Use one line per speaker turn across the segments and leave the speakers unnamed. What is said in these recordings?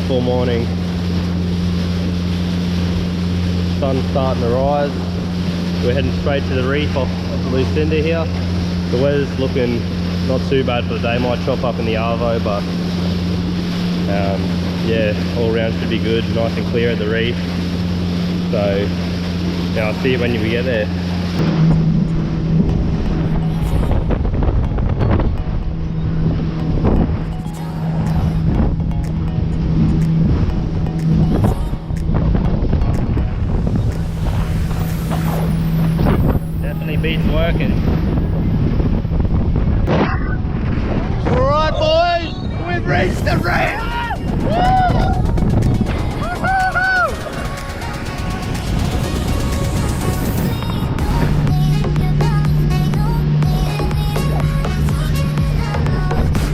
beautiful morning. Sun's starting to rise. We're heading straight to the reef off the loose ender here. The weather's looking not too bad for the day. Might chop up in the arvo, but yeah, all around should be good. Nice and clear at the reef. So yeah, I'll see you when we get there. Definitely beats working.
Alright boys, we've reached the reef!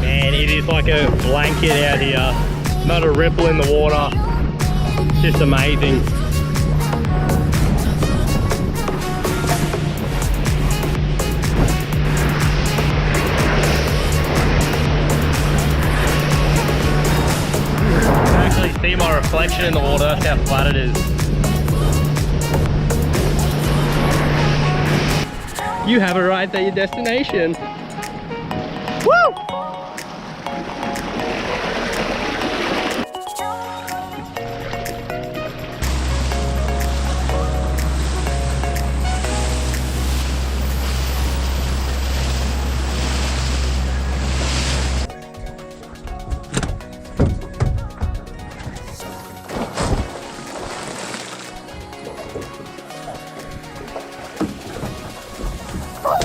Man, it is like a blanket out here. Not a ripple in the water. It's just amazing. See my reflection in the water, that's how flat it is. You have arrived at your destination. Woo!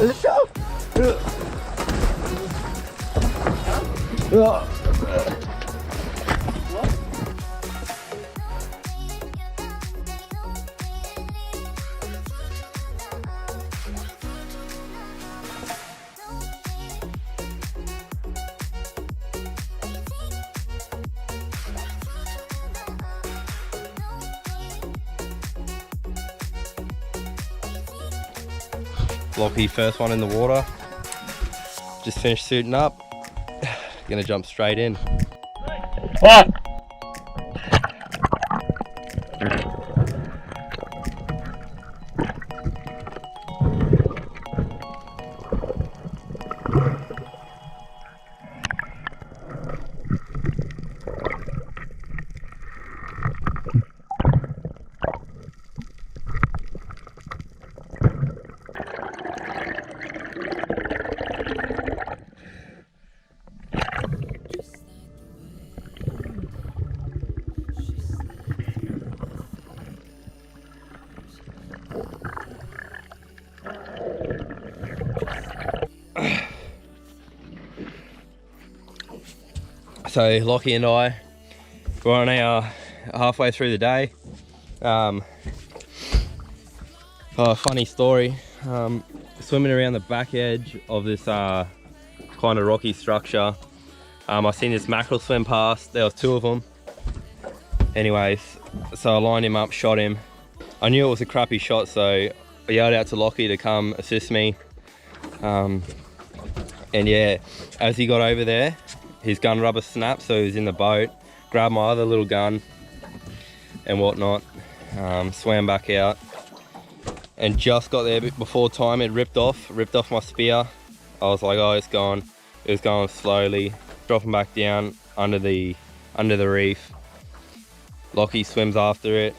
Let's go!
Lockie, first one in the water. Just finished suiting up. Gonna jump straight in. What? So Lockie and I were on our halfway through the day. Oh, funny story. Swimming around the back edge of this kind of rocky structure. I seen this mackerel swim past. There was two of them. Anyways, so I lined him up, shot him. I knew it was a crappy shot, so I yelled out to Lockie to come assist me. And yeah, as he got over there, his gun rubber snapped, so he was in the boat. Grabbed my other little gun and whatnot, swam back out, and just got there before time. It ripped off my spear. I was like, oh, it's gone. It was going slowly, dropping back down under the reef. Lockie swims after it,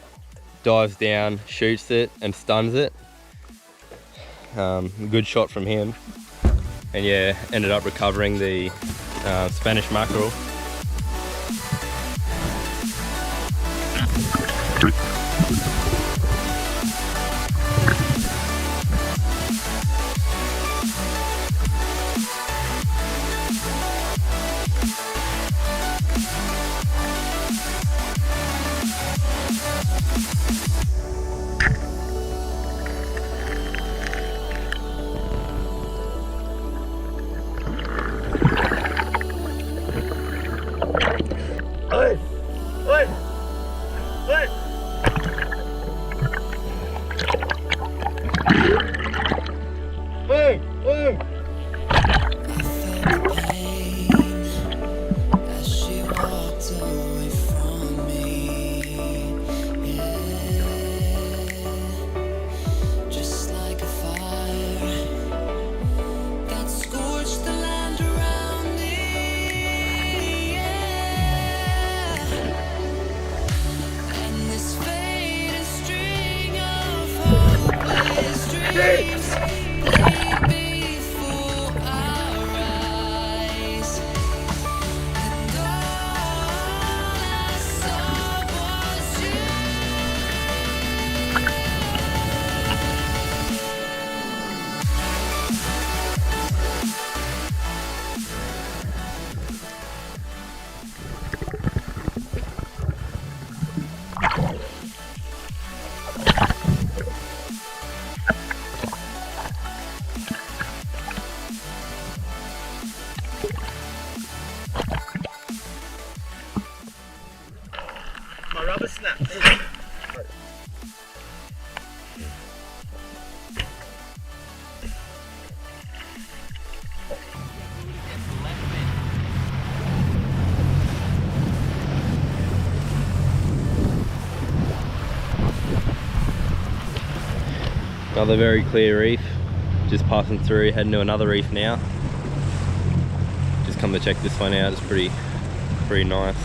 dives down, shoots it, and stuns it. Good shot from him, and yeah, ended up recovering the Spanish mackerel. My rubber snapped. Another very clear reef. Just passing through, heading to another reef now. Just come to check this one out. It's pretty nice.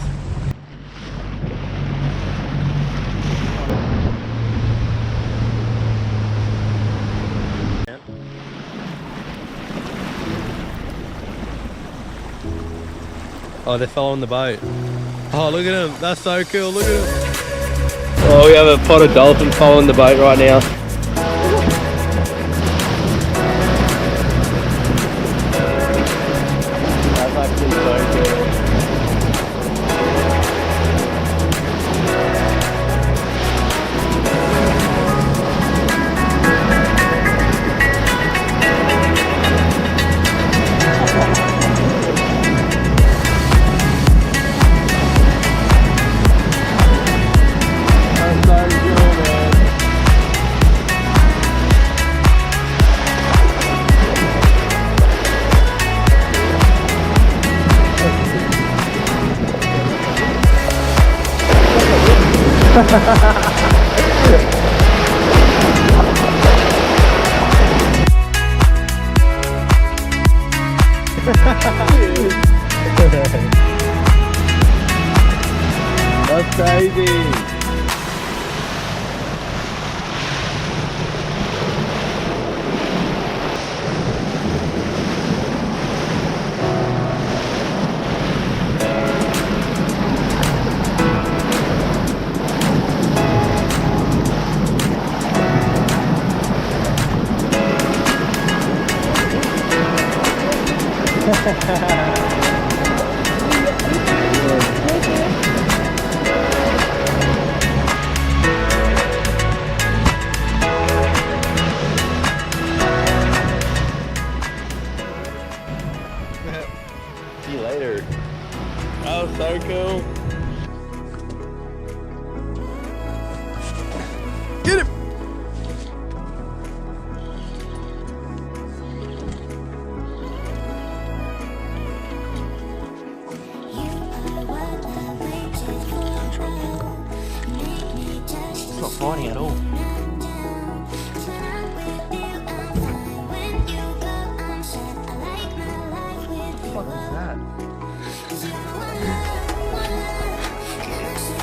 Oh, they're following the boat. Oh, look at them. That's so cool. Look at them. Oh, we have a pot of dolphins following the boat right now. That's actually so cool. That's crazy. See you later. That was so cool. Get him! It's not fighting at all. What is that?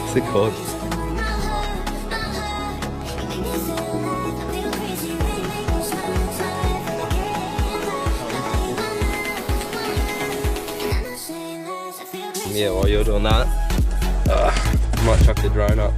What's it called? Yeah, while you're doing that, I might chuck the drone up.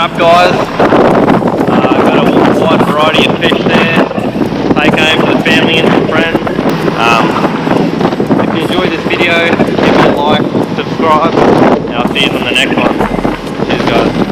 up, guys. Got a wide variety of fish there. Take home for the family and some friends. If you enjoyed this video, give it a like, subscribe, and I'll see you on the next one. Cheers, guys.